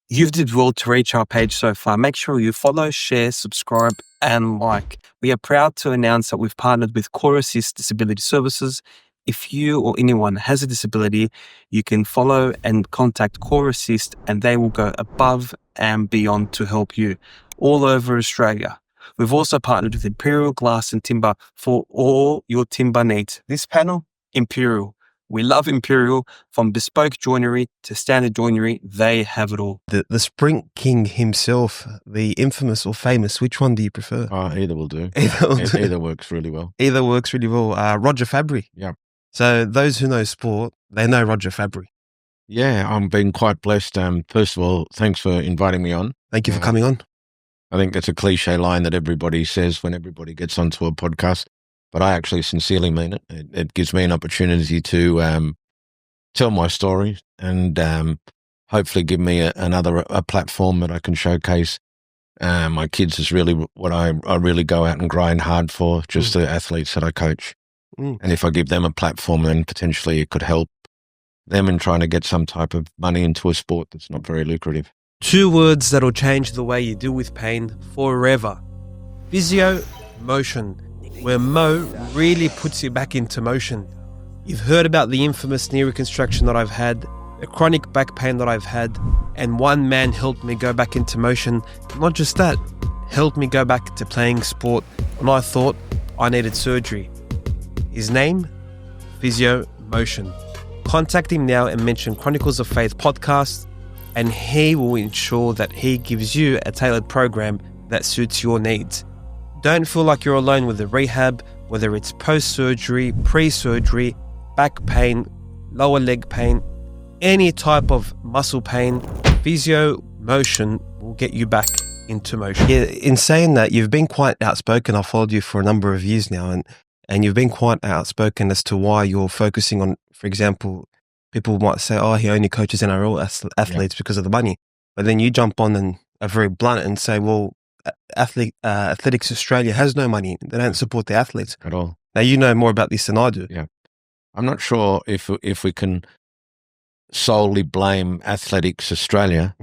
You've did well to reach our page so far. Make sure you follow, share, subscribe, and like. We are proud to announce that we've partnered with Core Assist Disability Services. If you or anyone has a disability, you can follow and contact Core Assist, and they will go above and beyond to help you all over Australia. We've also partnered with Imperial Glass and Timber for all your timber needs. This panel, Imperial. We love Imperial. From bespoke joinery to standard joinery, they have it all. The Sprint King himself, the infamous or famous, which one do you prefer? Either will do. Either Works really well. Either works really well. Roger Fabri. Yeah. So those who know sport, they know Roger Fabri. Yeah, I'm being quite blessed. First of all, thanks for inviting me on. Thank you for coming on. I think that's a cliche line that everybody says when everybody gets onto a podcast, but I actually sincerely mean it. It gives me an opportunity to tell my story and hopefully give me a platform that I can showcase my kids is really what I really go out and grind hard for, just the athletes that I coach. And if I give them a platform, then potentially it could help them in trying to get some type of money into a sport that's not very lucrative. 2 words that'll change the way you deal with pain forever. Physio, motion, where Mo really puts you back into motion. You've heard about the infamous knee reconstruction that I've had, the chronic back pain that I've had, and one man helped me go back into motion. Not just that, helped me go back to playing sport when I thought I needed surgery. His name? Physio Motion. Contact him now and mention Chronicles of Faith podcast, and he will ensure that he gives you a tailored program that suits your needs. Don't feel like you're alone with the rehab, whether it's post-surgery, pre-surgery, back pain, lower leg pain, any type of muscle pain. Physio Motion will get you back into motion. Yeah, in saying that, you've been quite outspoken. I've followed you for a number of years now, and you've been quite outspoken as to why you're focusing on, for example, people might say, oh, he only coaches NRL athletes because of the money. But then you jump on and are very blunt and say, well, Athletics Australia has no money. They don't support the athletes At all. Now, you know more about this than I do. Yeah. I'm not sure if we can solely blame Athletics Australia.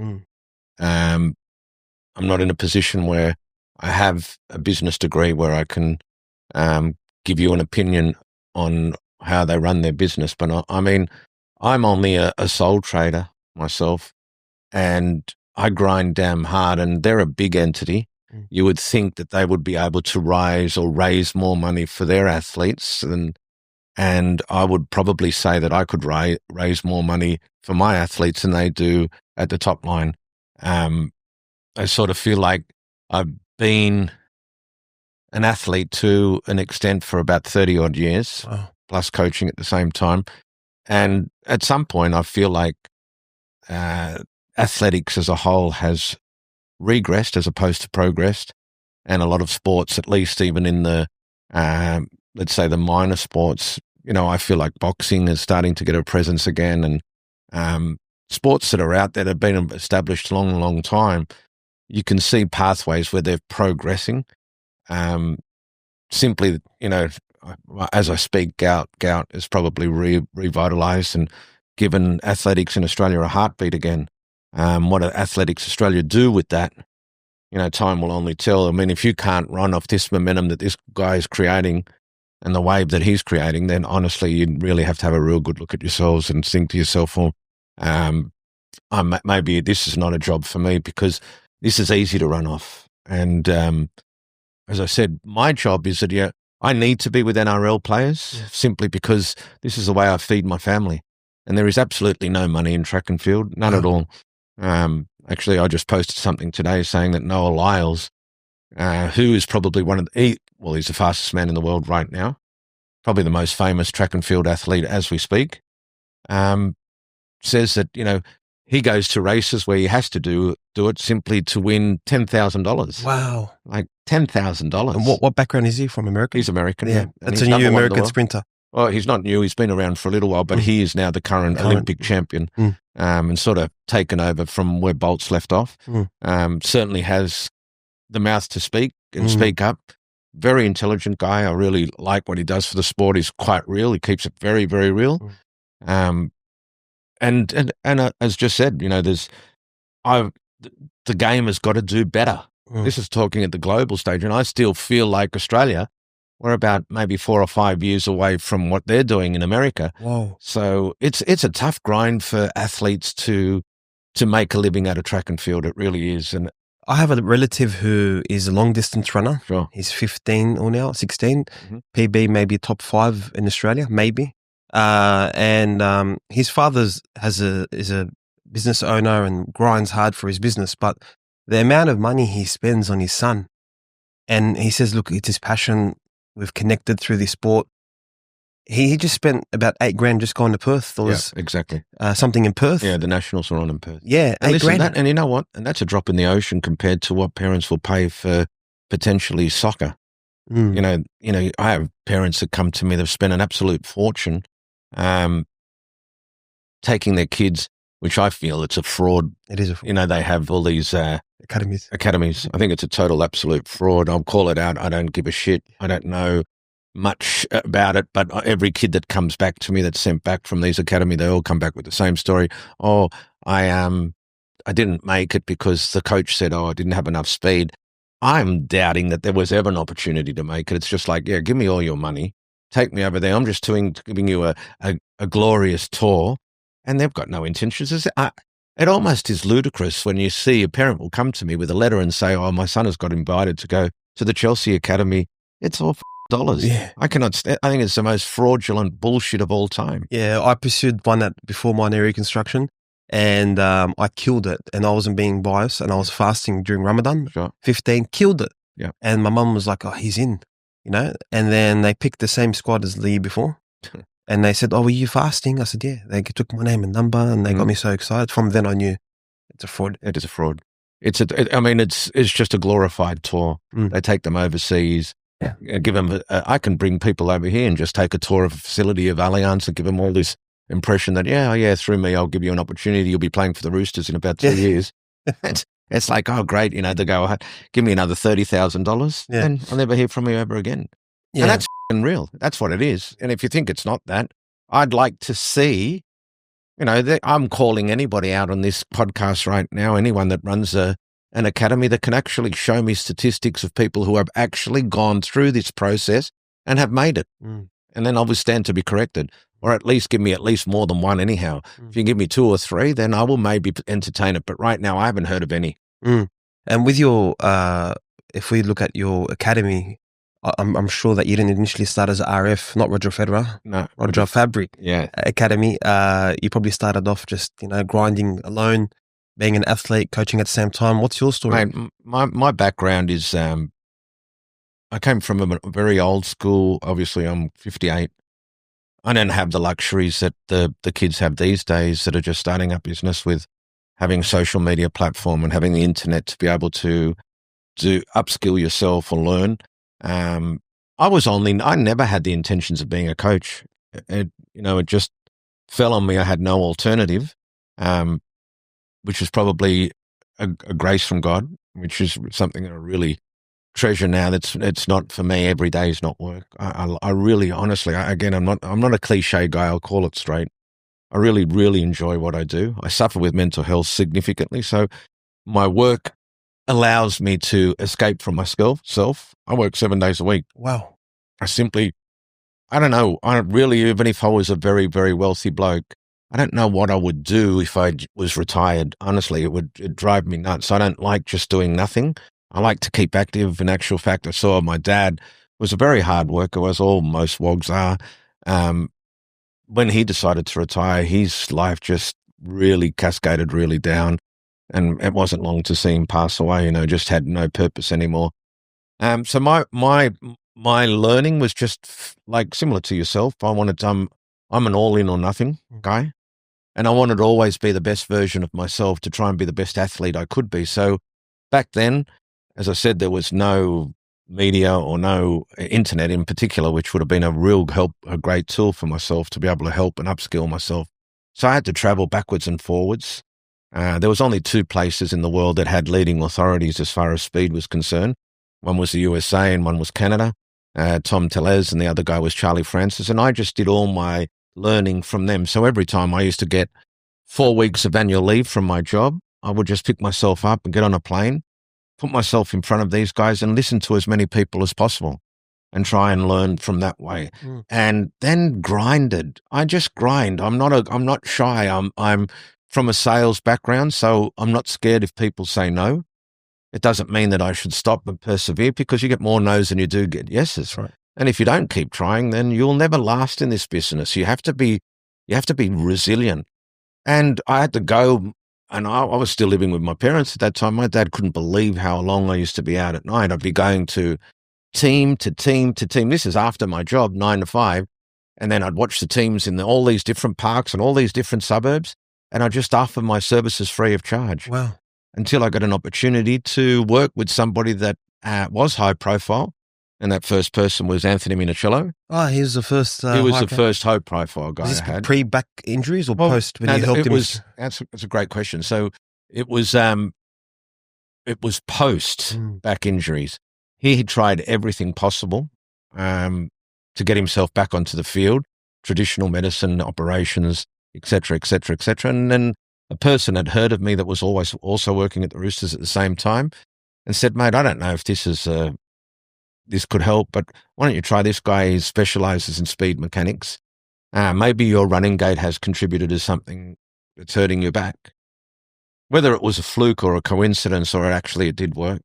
I'm not in a position where I have a business degree where I can give you an opinion on how they run their business. But I mean, I'm only a sole trader myself, and I grind damn hard, and they're a big entity. You would think that they would be able to raise more money for their athletes, and I would probably say that I could raise more money for my athletes than they do at the top line. I sort of feel like I've been an athlete to an extent for about 30 odd years, plus coaching at the same time. And at some point I feel like athletics as a whole has regressed as opposed to progressed. And a lot of sports, at least even in the, let's say the minor sports, I feel like boxing is starting to get a presence again. And sports that are out there that have been established a long, long time, you can see pathways where they're progressing. Simply, as I speak, gout is probably revitalized and given athletics in Australia a heartbeat again. What Athletics Australia do with that, time will only tell. I mean, if you can't run off this momentum that this guy is creating and the wave that he's creating, then honestly, you really have to have a real good look at yourselves and think to yourself, well, maybe this is not a job for me because this is easy to run off. And as I said, my job is that I need to be with NRL players simply because this is the way I feed my family. And there is absolutely no money in track and field, none at all. Actually, I just posted something today saying that Noah Lyles, who is probably he's the fastest man in the world right now, probably the most famous track and field athlete as we speak, says that, he goes to races where he has to do it simply to win $10,000. Wow. Like $10,000. And what background is he from? American? He's American. Yeah. That's a new American sprinter. Well, he's not new. He's been around for a little while, but he is now the current Olympic champion and sort of taken over from where Bolt's left off. Certainly has the mouth to speak and speak up. Very intelligent guy. I really like what he does for the sport. He's quite real. He keeps it very, very real. And as just said, the game has got to do better. This is talking at the global stage, and I still feel like Australia, we're about maybe 4 or 5 years away from what they're doing in America. Whoa. So it's a tough grind for athletes to make a living out of track and field. It really is. And I have a relative who is a long distance runner. Sure. He's 15 or now 16. Mhm. PB maybe top 5 in Australia, maybe. And his father is a business owner and grinds hard for his business, but the amount of money he spends on his son, and he says, look, it's his passion. We've connected through this sport. He just spent about $8,000 just going to Perth. There was exactly. something in Perth. Yeah, the Nationals are on in Perth. Yeah, And listen, $8,000. and you know what? And that's a drop in the ocean compared to what parents will pay for potentially soccer. Mm. You know, I have parents that come to me, they've spent an absolute fortune taking their kids, which I feel it's a fraud. It is a You know, they have all these academies. academies. I think it's a total absolute fraud. I'll call it out. I don't give a shit. I don't know much about it, but every kid that comes back to me that's sent back from these academy, they all come back with the same story. Oh, I didn't make it because the coach said, I didn't have enough speed. I'm doubting that there was ever an opportunity to make it. It's just like, yeah, give me all your money. Take me over there. I'm just giving you a glorious tour. And they've got no intentions. It almost is ludicrous when you see a parent will come to me with a letter and say, oh, my son has got invited to go to the Chelsea Academy. It's all dollars. Yeah. I think it's the most fraudulent bullshit of all time. Yeah, I pursued one before my knee reconstruction, and I killed it. And I wasn't being biased, and I was fasting during Ramadan. Sure. 15, killed it. Yeah. And my mum was like, oh, he's in, you know. And then they picked the same squad as the year before. And they said, oh, were you fasting? I said, yeah. They took my name and number, and they got me so excited. From then I knew it's a fraud. It is a fraud. It's just a glorified tour. They take them overseas. Yeah. Give them. I can bring people over here and just take a tour of a facility of Allianz and give them all this impression that through me I'll give you an opportunity. You'll be playing for the Roosters in about 2 years. It's like, oh great, you know, they go, give me another $30,000, and I'll never hear from you ever again. Yeah. And that's real. That's what it is. And if you think it's not that, I'd like to see, you know, I'm calling anybody out on this podcast right now, anyone that runs an academy that can actually show me statistics of people who have actually gone through this process and have made it. And then I'll stand to be corrected, or at least give me at least more than one anyhow. If you give me 2 or 3, then I will maybe entertain it. But right now I haven't heard of any. And with your, if we look at your academy, I'm sure that you didn't initially start as RF, not Roger Federer. No. Roger Fabri. Yeah. Academy. You probably started off just, you know, grinding alone, being an athlete, coaching at the same time. What's your story? Mate, my background is, I came from a very old school. Obviously, I'm 58. I don't have the luxuries that the kids have these days that are just starting up business with having social media platform and having the internet to be able to upskill yourself or learn. I never had the intentions of being a coach. It just fell on me. I had no alternative, which is probably a grace from God, which is something that I really treasure now. It's not for me. Every day is not work. I really, honestly, I'm not a cliche guy. I'll call it straight. I really, really enjoy what I do. I suffer with mental health significantly. So my work allows me to escape from myself. I work 7 days a week. Wow. I don't know. Even if I was a very, very wealthy bloke, I don't know what I would do if I was retired. Honestly, it'd drive me nuts. I don't like just doing nothing. I like to keep active. In actual fact, I saw my dad was a very hard worker, as all most wogs are. When he decided to retire, his life just really cascaded really down. And it wasn't long to see him pass away, just had no purpose anymore. So my learning was just like similar to yourself. I'm an all in or nothing guy. And I wanted to always be the best version of myself, to try and be the best athlete I could be. So back then, as I said, there was no media or no internet in particular, which would have been a real help, a great tool for myself to be able to help and upskill myself. So I had to travel backwards and forwards. There was only 2 places in the world that had leading authorities as far as speed was concerned. One was the USA and one was Canada. Tom Tellez, and the other guy was Charlie Francis. And I just did all my learning from them. So every time I used to get 4 weeks of annual leave from my job, I would just pick myself up and get on a plane, put myself in front of these guys and listen to as many people as possible and try and learn from that way. And then grinded. I just grind. I'm not shy. I'm from a sales background, so I'm not scared if people say no. It doesn't mean that I should stop and persevere, because you get more no's than you do get yeses. Right. And if you don't keep trying, then you'll never last in this business. You have to be resilient. And I had to go, and I was still living with my parents at that time. My dad couldn't believe how long I used to be out at night. I'd be going to team to team to team. This is after my job, 9 to 5. And then I'd watch the teams in all these different parks and all these different suburbs. And I'd just offer my services free of charge. Wow. Until I got an opportunity to work with somebody that was high profile. And that first person was Anthony Minicello. Oh, he was the first. He was the first high profile guy I had. Pre-back injuries or post when you helped him? That's a great question. So it was post back injuries. He had tried everything possible to get himself back onto the field, traditional medicine, operations, et cetera, et cetera, et cetera. And then a person had heard of me that was always also working at the Roosters at the same time and said, mate, I don't know if this could help, but why don't you try this guy? He specializes in speed mechanics. Maybe your running gait has contributed to something that's hurting your back. Whether it was a fluke or a coincidence or actually it did work,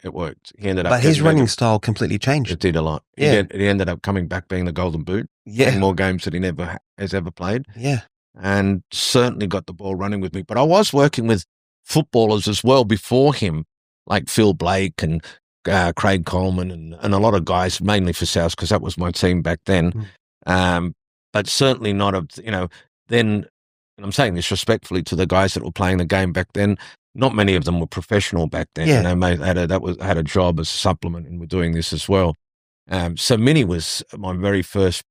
it worked. He ended up. But his running style completely changed. It did a lot. Yeah. He ended up coming back being the Golden Boot. Yeah. Playing more games than he never has ever played. Yeah. And certainly got the ball running with me. But I was working with footballers as well before him, like Phil Blake and Craig Coleman and a lot of guys, mainly for South, because that was my team back then. But certainly not then, and I'm saying this respectfully to the guys that were playing the game back then, not many of them were professional back then. Yeah. You know, mate, had a job as a supplement and were doing this as well. So Minnie was my very first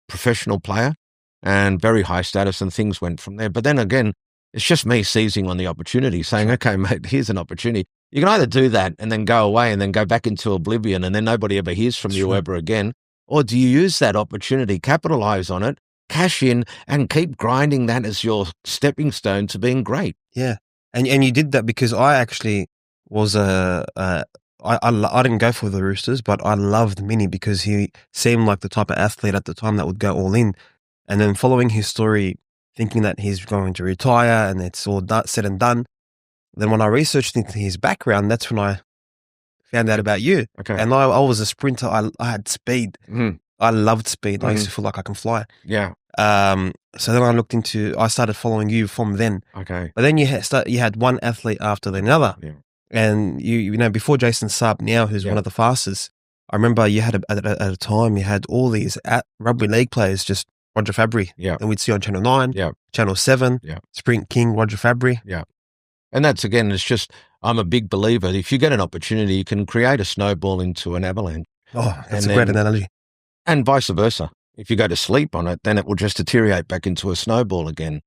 professional player and very high status, and things went from there. But then again, it's just me seizing on the opportunity, saying, okay, mate, here's an opportunity. You can either do that and then go away and then go back into oblivion and then nobody ever hears from you ever again. Or do you use that opportunity, capitalize on it, cash in, and keep grinding that as your stepping stone to being great? Yeah. And you did that because I actually was I didn't go for the Roosters, but I loved Minnie because he seemed like the type of athlete at the time that would go all in. And then following his story, thinking that he's going to retire and it's all said and done, then when I researched into his background, that's when I found out about you. Okay. And I was a sprinter. I had speed. I loved speed. I used to feel like I can fly. Yeah. So then I started following you from then. Okay. But then you had one athlete after another. Yeah. And you know, before Jason Saab now, who's one of the fastest, I remember you had at a time, you had all these rugby league players, just Roger Fabri. Yeah. And we'd see on Channel 9, Channel 7, Sprint King, Roger Fabri. Yeah. And that's, again, it's just, I'm a big believer. If you get an opportunity, you can create a snowball into an avalanche. Oh, that's a great analogy. And vice versa. If you go to sleep on it, then it will just deteriorate back into a snowball again.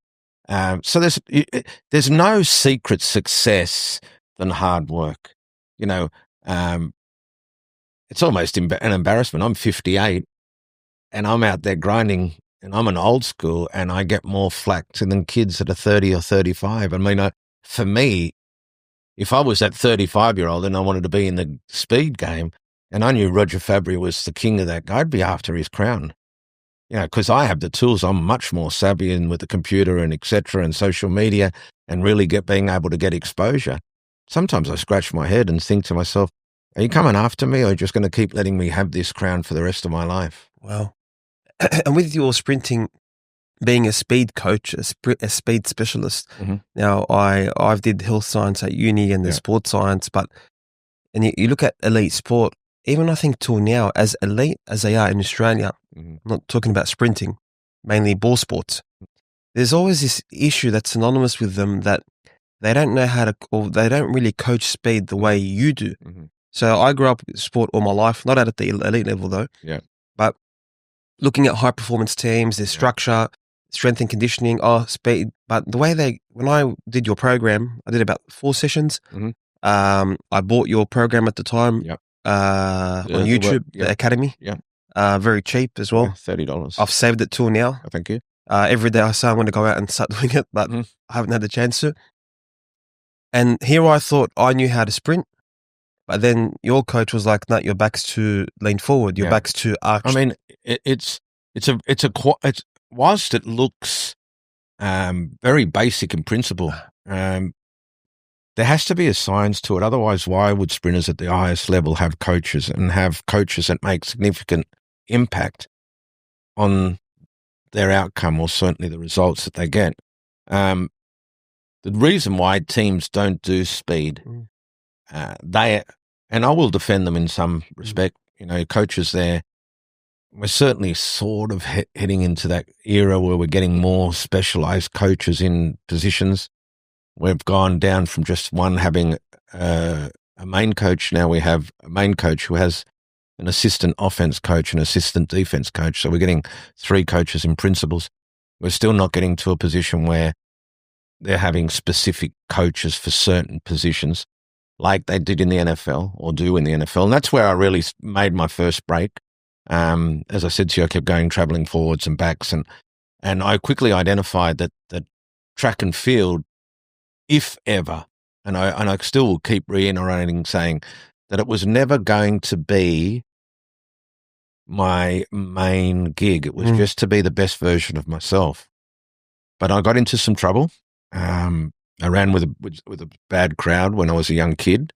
So there's no secret success than hard work. You know, it's almost an embarrassment. I'm 58 and I'm out there grinding, and I'm an old school, and I get more flack than kids that are 30 or 35. I mean, for me, if I was that 35-year-old and I wanted to be in the speed game and I knew Roger Fabri was the king of that, I'd be after his crown. You know, because I have the tools. I'm much more savvy in with the computer and et cetera and social media and really being able to get exposure. Sometimes I scratch my head and think to myself, are you coming after me, or are you just going to keep letting me have this crown for the rest of my life? Wow. And with your sprinting, being a speed coach, a speed specialist, now I did health science at uni and the sports science, and you look at elite sport, even I think till now, as elite as they are in Australia, I'm not talking about sprinting, mainly ball sports, there's always this issue that's synonymous with them that they don't know how to, or they don't really coach speed the way you do. So I grew up with sport all my life, not at the elite level though, but looking at high performance teams, their structure, strength and conditioning, speed. But the way when I did your program, I did about 4 sessions. I bought your program at the time on YouTube, the Academy. Very cheap as well. $30. I've saved it till now. Thank you. Every day I say I'm going to go out and start doing it, but I haven't had the chance to. And here I thought I knew how to sprint, but then your coach was like, "No, your back's too leaned forward. Your back's too arched." I mean, it's whilst it looks very basic in principle, there has to be a science to it. Otherwise, why would sprinters at the highest level have coaches and have coaches that make significant impact on their outcome, or certainly the results that they get? The reason why teams don't do speed, and I will defend them in some respect. You know, coaches there, we're certainly sort of heading into that era where we're getting more specialized coaches in positions. We've gone down from just one having a main coach. Now we have a main coach who has an assistant offense coach and assistant defense coach. So we're getting 3 coaches in principles. We're still not getting to a position where they're having specific coaches for certain positions like they did in the NFL or do in the NFL. And that's where I really made my first break. As I said to you, I kept traveling forwards and backs, and I quickly identified that track and field, if ever, and I still will keep reiterating saying that it was never going to be my main gig. It was just to be the best version of myself. But I got into some trouble. I ran with a bad crowd when I was a young kid,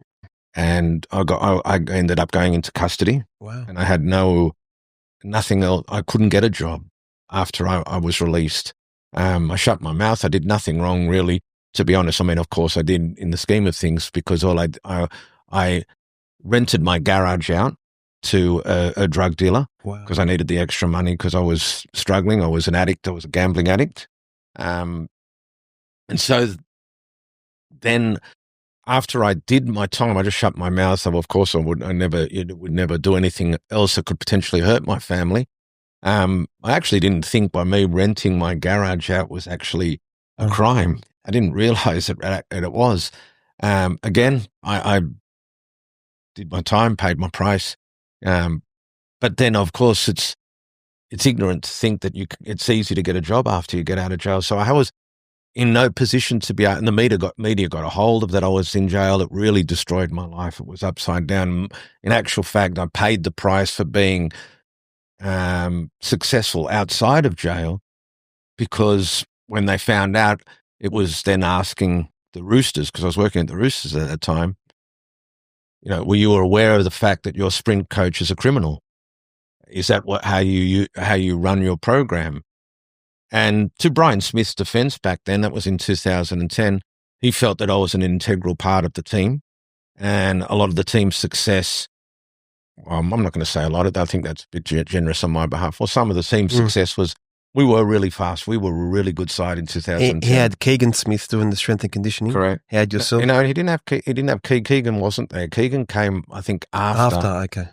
and I ended up going into custody. Wow. And I had nothing else. I couldn't get a job after I was released. I shut my mouth. I did nothing wrong, really, to be honest. I mean, of course I did in the scheme of things, because I rented my garage out to a drug dealer because I needed the extra money because I was struggling. I was an addict. I was a gambling addict. And so then after I did my time, I just shut my mouth. So of course would never do anything else that could potentially hurt my family. I actually didn't think by me renting my garage out was actually a crime. I didn't realize that it was. Again, I did my time, paid my price. But then of course it's ignorant to think that it's easy to get a job after you get out of jail. So I was in no position to be out, and the media got a hold of that I was in jail. It really destroyed my life. It was upside down. In actual fact, I paid the price for being successful outside of jail, because when they found out, it was then asking the Roosters, because I was working at the Roosters at that time, you know, were you aware of the fact that your sprint coach is a criminal? Is that how you run your program? And to Brian Smith's defense back then, that was in 2010, he felt that I was an integral part of the team, and a lot of the team's success, I'm not going to say a lot of that, I think that's a bit generous on my behalf. Well, some of the team's success was we were really fast. We were a really good side in 2010. He had Keegan Smith doing the strength and conditioning. Correct. He had yourself. You know, he didn't have Keegan wasn't there. Keegan came, I think, after. Okay.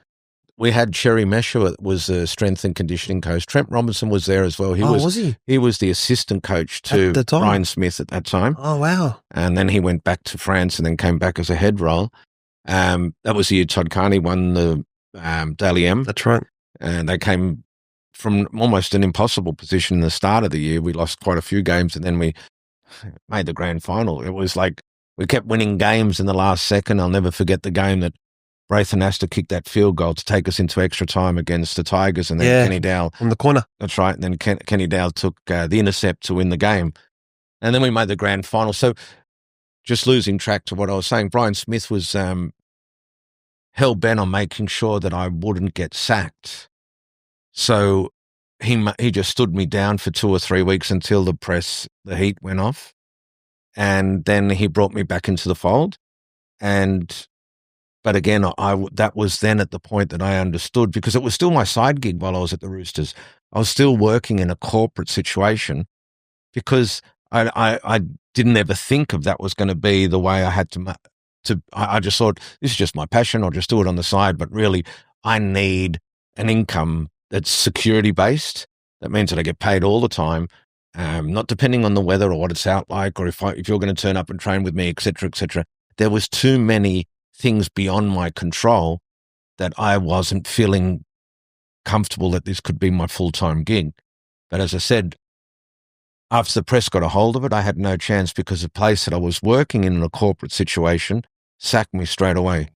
We had Cherry Mesher was a strength and conditioning coach. Trent Robinson was there as well. Was he? He was the assistant coach to Brian Smith at that time. Oh, wow. And then he went back to France and then came back as a head role. That was the year Todd Carney won the Daily M. That's right. And they came from almost an impossible position in the start of the year. We lost quite a few games, and then we made the grand final. It was like we kept winning games in the last second. I'll never forget the game that Braithen Astor kicked that field goal to take us into extra time against the Tigers, and then Kenny Dowell from the corner. That's right. And then Kenny Dowell took the intercept to win the game, and then we made the grand final. So, just losing track to what I was saying, Brian Smith was hell bent on making sure that I wouldn't get sacked. So he just stood me down for 2 or 3 weeks until the heat went off, and then he brought me back into the fold, But again, that was then at the point that I understood, because it was still my side gig while I was at the Roosters. I was still working in a corporate situation, because I didn't ever think of that was going to be the way I had to. I just thought, this is just my passion. I'll just do it on the side. But really, I need an income that's security based. That means that I get paid all the time, not depending on the weather or what it's out like, or if you're going to turn up and train with me, et cetera, et cetera. There was too many things beyond my control that I wasn't feeling comfortable that this could be my full-time gig. But as I said, after the press got a hold of it, I had no chance because the place that I was working in a corporate situation sacked me straight away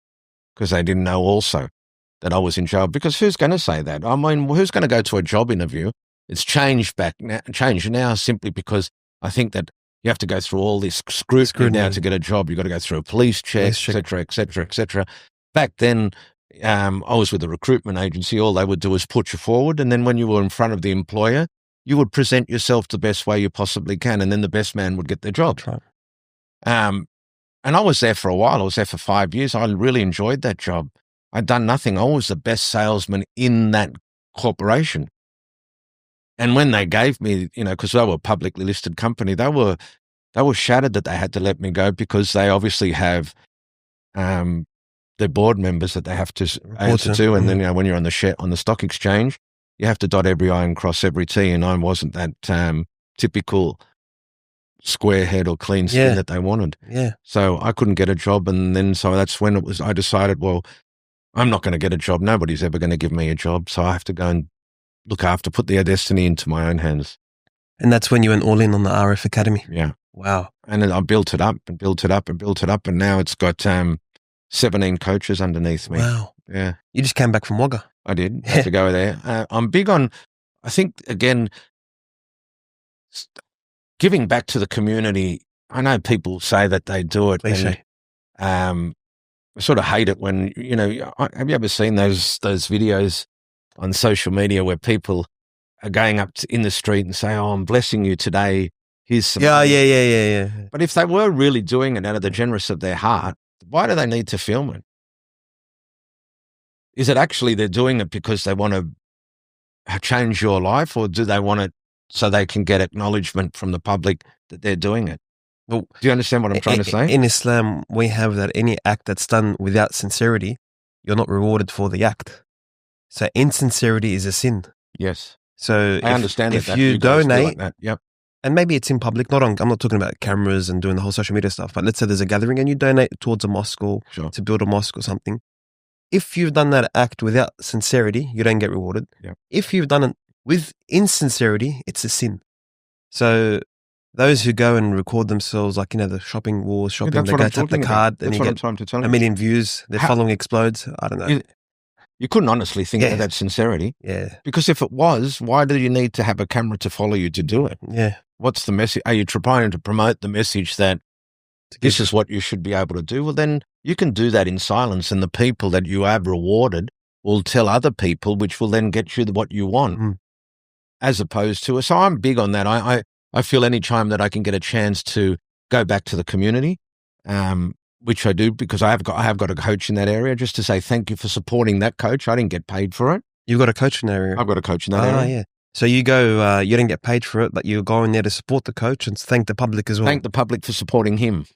because they didn't know also that I was in jail. Because who's going to say that? I mean, who's going to go to a job interview? It's changed now simply because I think that you have to go through all this scrutiny now to get a job. You've got to go through a police check, et cetera, et cetera, et cetera. Back then, I was with a recruitment agency. All they would do is put you forward. And then when you were in front of the employer, you would present yourself the best way you possibly can. And then the best man would get the job. That's right. And I was there for a while. I was there for 5 years. I really enjoyed that job. I'd done nothing. I was the best salesman in that corporation. And when they gave me, because they were a publicly listed company, they were shattered that they had to let me go because they obviously have their board members that they have to answer to. And then, when you're on the stock exchange, you have to dot every I and cross every T. And I wasn't that typical square head or clean skin that they wanted. Yeah. So I couldn't get a job. And then, so that's when I decided, well, I'm not going to get a job. Nobody's ever going to give me a job. So I have to go and put their destiny into my own hands. And that's when you went all in on the RF Academy. Yeah. Wow. And then I built it up and built it up and built it up. And now it's got 17 coaches underneath me. Wow. Yeah. You just came back from Wagga. I did. I had to go there. I'm big on, I think, again, giving back to the community. I know people say that they do it. Cliche. And, I sort of hate it when, have you ever seen those videos on social media where people are going up in the street and say, "Oh, I'm blessing you today. Here's some money." Yeah. But if they were really doing it out of the generous of their heart, why do they need to film it? Is it actually they're doing it because they want to change your life, or do they want it so they can get acknowledgement from the public that they're doing it? Well, do you understand what I'm trying to say? In Islam, we have that any act that's done without sincerity, you're not rewarded for the act. So insincerity is a sin. Yes. So I understand if you donate, like that. Yep. and maybe it's in public, I'm not talking about cameras and doing the whole social media stuff, but let's say there's a gathering and you donate towards a mosque or to build a mosque or something. If you've done that act without sincerity, you don't get rewarded. Yep. If you've done it with insincerity, it's a sin. So those who go and record themselves, like, the shopping wars, they go tap the card, and you get a million views, their following explodes. I don't know. You couldn't honestly think that that's sincerity. Yeah. Because if it was, why do you need to have a camera to follow you to do it? Yeah. What's the message? Are you trying to promote the message that this is what you should be able to do? Well, then you can do that in silence, and the people that you have rewarded will tell other people, which will then get you what you want, as opposed to. So I'm big on that. I feel any time that I can get a chance to go back to the community, which I do because I have got a coach in that area, just to say thank you for supporting that coach. I didn't get paid for it. You've got a coach in that area? I've got a coach in that area. Yeah. So you go, you didn't get paid for it, but you're going there to support the coach and thank the public as well. Thank the public for supporting him,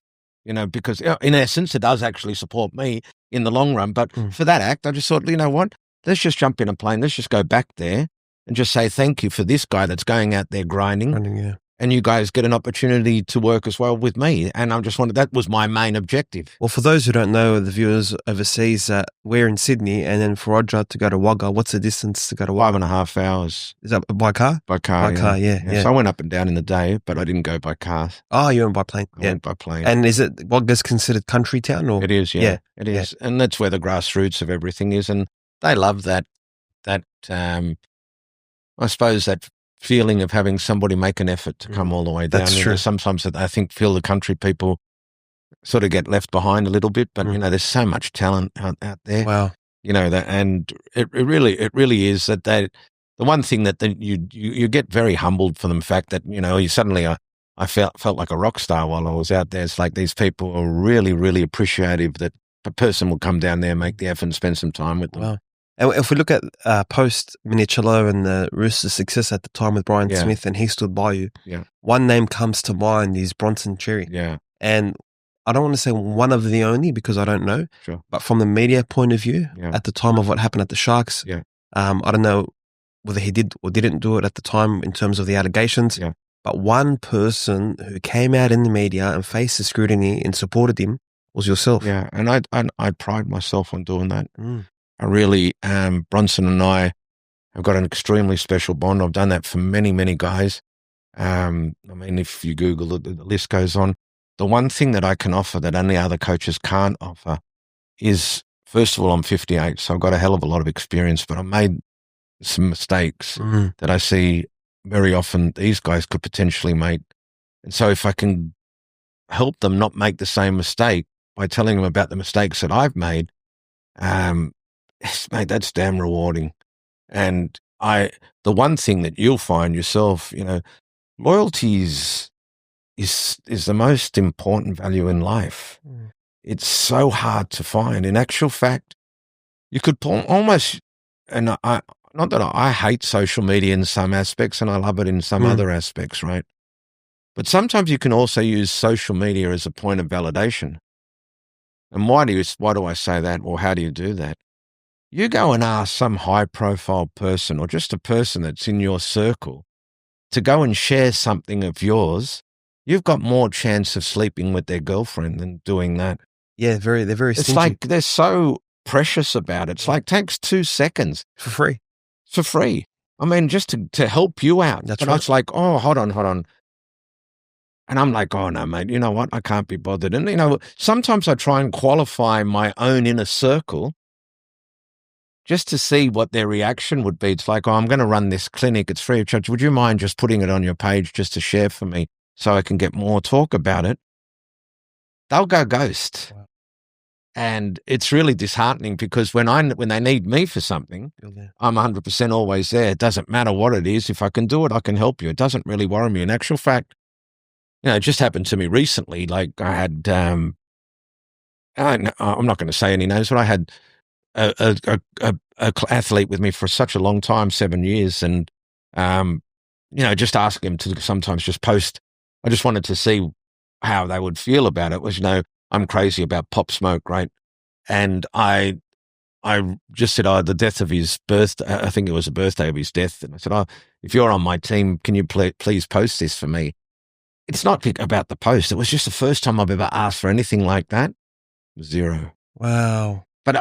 because in essence, it does actually support me in the long run. But for that act, I just thought, you know what? Let's just jump in a plane. Let's just go back there and just say thank you for this guy that's going out there grinding. And you guys get an opportunity to work as well with me. And I just wanted, that was my main objective. Well, for those who don't know, the viewers overseas, we're in Sydney, and then for Roger to go to Wagga, what's the distance to go to Wagga? 5.5 hours. Is that by car? By car, yeah. So I went up and down in the day, but I didn't go by car. Oh, you went by plane? I went by plane. And is it Wagga's considered country town? Or? It is, yeah. It is. And that's where the grassroots of everything is. And they love that I suppose that feeling of having somebody make an effort to come all the way down. That's true. Sometimes I think feel the country people sort of get left behind a little bit, but there's so much talent out there. Wow. And it really is that the one thing that you get very humbled for the fact that, you suddenly I felt like a rock star while I was out there. It's like these people are really, really appreciative that a person will come down there, make the effort and spend some time with them. Wow. And if we look at post Minicello and the Roosters' success at the time with Brian Smith, and he stood by you, one name comes to mind is Bronson Cherry. Yeah. And I don't want to say one of the only because I don't know, but from the media point of view, at the time of what happened at the Sharks, I don't know whether he did or didn't do it at the time in terms of the allegations, but one person who came out in the media and faced the scrutiny and supported him was yourself. Yeah, and I pride myself on doing that. I really, Bronson and I have got an extremely special bond. I've done that for many, many guys. I mean, if you Google it, the list goes on. The one thing that I can offer that only other coaches can't offer is, first of all, I'm 58, so I've got a hell of a lot of experience, but I made some mistakes that I see very often these guys could potentially make. And so if I can help them not make the same mistake by telling them about the mistakes that I've made, mate, that's damn rewarding. And the one thing that you'll find yourself, loyalty is the most important value in life. It's so hard to find. In actual fact, you could almost, and not that I hate social media in some aspects and I love it in some other aspects, right? But sometimes you can also use social media as a point of validation. And why do I say that, or how do you do that? You go and ask some high-profile person or just a person that's in your circle to go and share something of yours, you've got more chance of sleeping with their girlfriend than doing that. Yeah, they're very It's stingy. like they're so precious about it. It's like takes 2 seconds. For free. For free. I mean, just to help you out. That's but right. It's like, oh, hold on. And I'm like, oh, no, mate, you know what? I can't be bothered. And, sometimes I try and qualify my own inner circle just to see what their reaction would be. It's like, oh, I'm going to run this clinic. It's free of charge. Would you mind just putting it on your page just to share for me so I can get more talk about it? They'll go ghost. Wow. And it's really disheartening because when they need me for something, I'm 100% always there. It doesn't matter what it is. If I can do it, I can help you. It doesn't really worry me. In actual fact, it just happened to me recently. Like I had, I'm not going to say any names, but I had a athlete with me for such a long time, 7 years. And, just asking him to sometimes just post. I just wanted to see how they would feel about it. Was, I'm crazy about Pop Smoke, right? And I just said, the death of his birthday, I think it was the birthday of his death. And I said, if you're on my team, can you please post this for me? It's not about the post. It was just the first time I've ever asked for anything like that. 0. Wow. But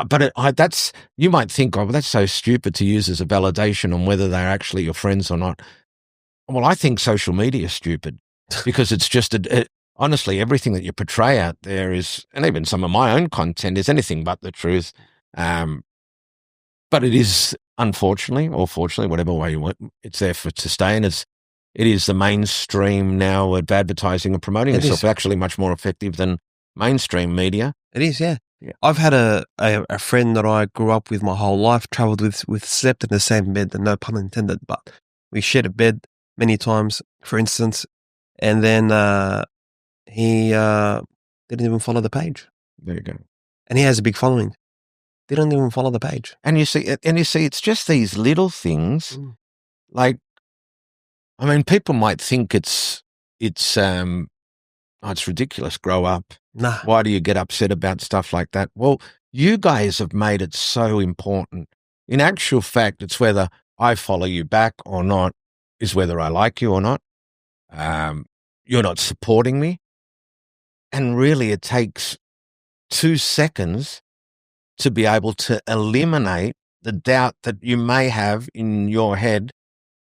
you might think, well, that's so stupid to use as a validation on whether they're actually your friends or not. Well, I think social media is stupid because it's just honestly, everything that you portray out there is, and even some of my own content is anything but the truth. But it is, unfortunately, or fortunately, whatever way you want, it's there to stay. And it is the mainstream now of advertising and promoting itself, actually much more effective than mainstream media. It is, yeah. I've had a friend that I grew up with my whole life, traveled with, slept in the same bed, and no pun intended, but we shared a bed many times, for instance, and then he didn't even follow the page. There you go. And he has a big following. Didn't even follow the page. And you see, it's just these little things. Like, I mean, people might think it's ridiculous. Grow up. Nah. Why do you get upset about stuff like that? Well, you guys have made it so important. In actual fact, it's whether I follow you back or not, is whether I like you or not. You're not supporting me. And really, it takes 2 seconds to be able to eliminate the doubt that you may have in your head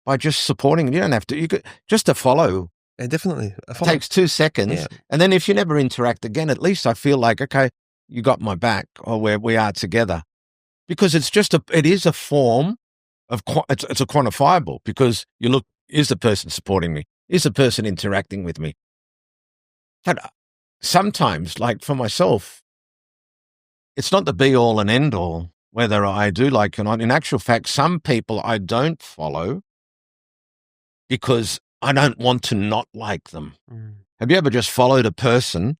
by just supporting. You don't have to. You could just to follow. Yeah, definitely. It takes 2 seconds. Yeah. And then if you never interact again, at least I feel like, okay, you got my back, or we are together. Because it is a form of, it's a quantifiable, because you look, is the person supporting me? Is the person interacting with me? But sometimes, like for myself, it's not the be all and end all, whether I do like you or not. In actual fact, some people I don't follow because I don't want to not like them. Have you ever just followed a person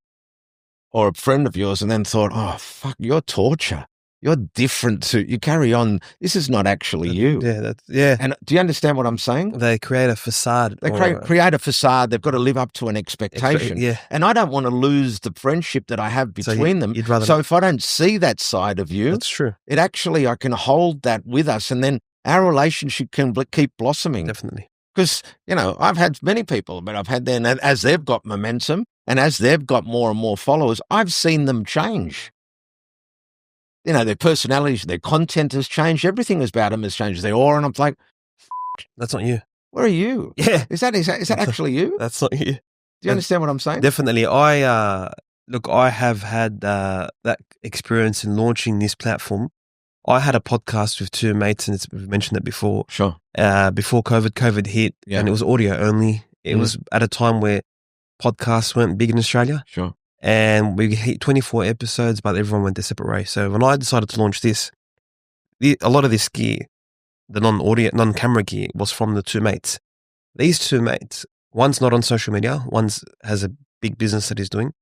or a friend of yours and then thought, oh, fuck, you're torture. You're different you carry on. This is not actually you. Yeah. And do you understand what I'm saying? They create a facade. They create a facade. They've got to live up to an expectation. Yeah. And I don't want to lose the friendship that I have between them. So if I don't see that side of you, that's true. I can hold that with us, and then our relationship can keep blossoming. Definitely. Because, I've had many people, but I've had them, as they've got momentum and as they've got more and more followers, I've seen them change. Their personalities, their content has changed. Everything about them has changed. Their aura, and I'm like, that's not you. Where are you? Yeah. Is that actually you? That's not you. Do you understand what I'm saying? Definitely. I have had that experience in launching this platform. I had a podcast with two mates, and we've mentioned it before. Sure. Before COVID hit, Yeah. and it was audio only. It was at a time where podcasts weren't big in Australia. Sure. And we hit 24 episodes, but everyone went their separate ways. So when I decided to launch this, a lot of this gear, the non-camera gear, was from the two mates. These two mates, one's not on social media, one's has a big business that he's doing.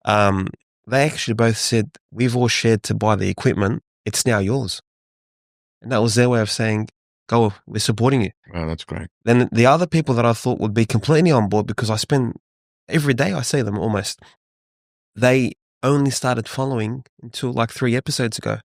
They actually both said, we've all shared to buy the equipment. It's now yours. And that was their way of saying, go, we're supporting you. Wow, that's great. Then the other people that I thought would be completely on board, because I spend every day, I see them almost, they only started following until like 3 episodes ago.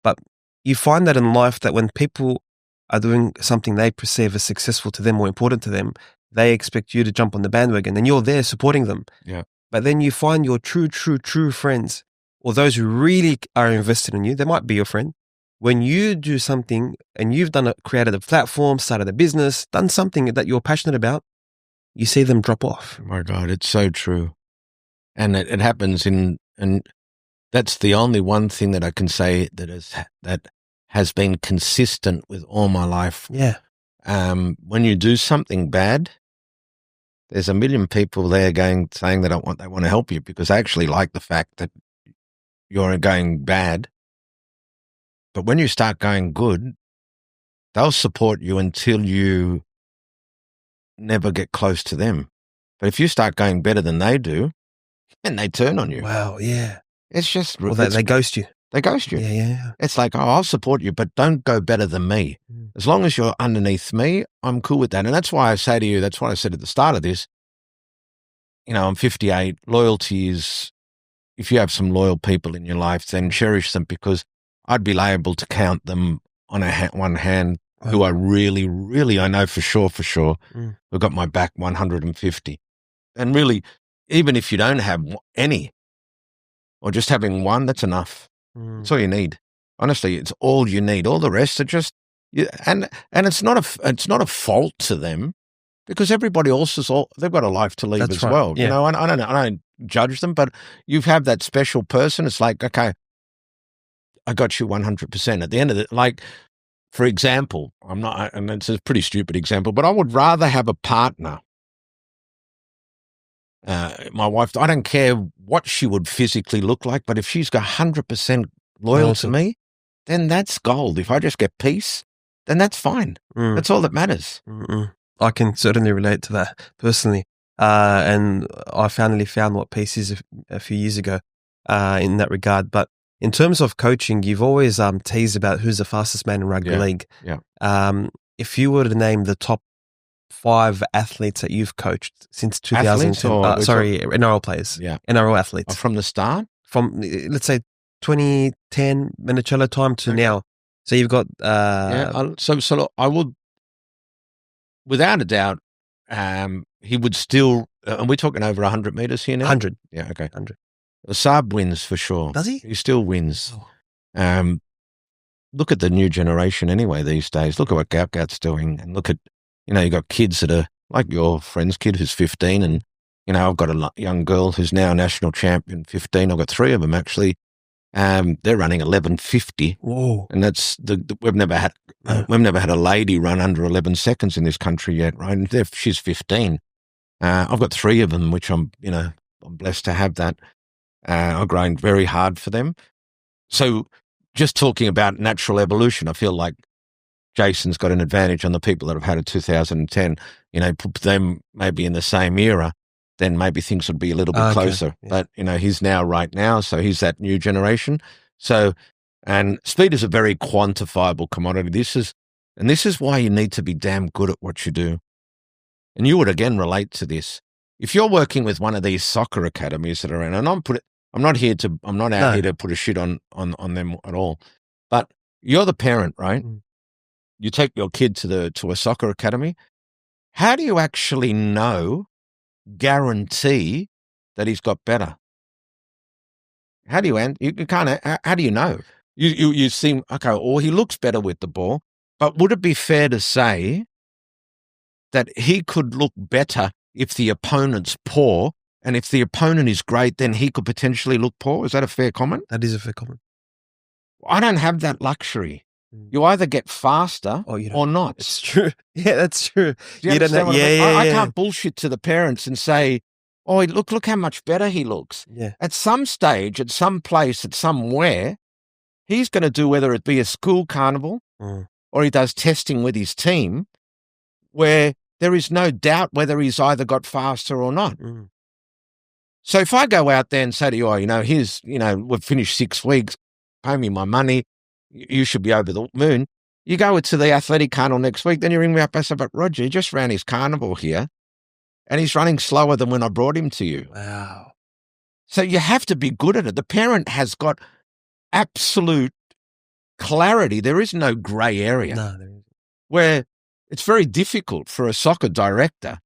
But you find that in life, that when people are doing something they perceive as successful to them or important to them, they expect you to jump on the bandwagon, and you're there supporting them. Yeah. But then you find your true friends, or those who really are invested in you, they might be your friend. When you do something and you've created a platform, started a business, done something that you're passionate about, you see them drop off. Oh my God, it's so true. And it happens and that's the only one thing that I can say that has been consistent with all my life. Yeah. When you do something bad, there's a million people there saying they want to help you because they actually like the fact that you're going bad. But when you start going good, they'll support you until you never get close to them. But if you start going better than they do, and they turn on you. Wow, yeah. It's just... Well, they ghost you. They ghost you. Yeah. It's like, oh, I'll support you, but don't go better than me. As long as you're underneath me, I'm cool with that. And that's why I say to you, that's what I said at the start of this, I'm 58. Loyalty is, if you have some loyal people in your life, then cherish them, because I'd be liable to count them on one hand who I really, really, I know for sure, who got my back 150. And really, even if you don't have any, or just having one, that's enough. That's all you need. Honestly, it's all you need. All the rest are just, and it's not a fault to them, because everybody else they've got a life to lead as well. Yeah. I don't judge them, but you have that special person. It's like, okay, I got you 100%. At the end of it, like, for example, and it's a pretty stupid example, but I would rather have a partner. My wife, I don't care what she would physically look like, but if she's got 100% loyal to me, then that's gold. If I just get peace, then that's fine. That's all that matters. I can certainly relate to that personally. And I finally found what peace is a few years ago in that regard. But in terms of coaching, you've always teased about who's the fastest man in rugby league. Yeah. If you were to name the top 5 athletes that you've coached since 2010, NRL players. Yeah. NRL athletes. From the start? From, let's say, 2010 Minicello time to now. So you've got... So I would, without a doubt, he would still... and we're talking over 100 metres here now? 100. Yeah, okay. 100. Saab wins for sure. Does he? He still wins. Look at the new generation anyway these days. Look at what Gaut's doing, and look at, you got kids that are like your friend's kid who's 15, and, I've got a young girl who's now a national champion, 15. I've got 3 of them actually. They're running 11:50. Whoa! And that's we've never had a lady run under 11 seconds in this country yet, right? And she's 15. I've got 3 of them, which I'm blessed to have that. I've grown very hard for them. So just talking about natural evolution, I feel like Jason's got an advantage on the people that have had a 2010. Put them maybe in the same era, then maybe things would be a little bit closer. Yeah. But, he's right now, so he's that new generation. So, and speed is a very quantifiable commodity. This is why you need to be damn good at what you do. And you would again relate to this. If you're working with one of these soccer academies that are around, and I'm not out here to put a shit on them at all, but you're the parent, right? You take your kid to a soccer academy. How do you actually guarantee that he's got better? How do you know? You seem, okay, or he looks better with the ball, but would it be fair to say that he could look better if the opponent's poor, and if the opponent is great, then he could potentially look poor. Is that a fair comment? That is a fair comment. I don't have that luxury. You either get faster or not. It's true. Yeah, that's true. Do you don't understand what I mean? yeah, I can't bullshit to the parents and say, oh, look how much better he looks. Yeah. At some stage, at some place, at somewhere, he's going to do, whether it be a school carnival or he does testing with his team, where there is no doubt whether he's either got faster or not. So if I go out there and say to you, oh, we've finished 6 weeks, pay me my money, you should be over the moon. You go to the athletic carnival next week, then you ring me up and say, but Roger, he just ran his carnival here and he's running slower than when I brought him to you. Wow. So you have to be good at it. The parent has got absolute clarity. There is no grey area. No, there isn't. Where it's very difficult for a soccer director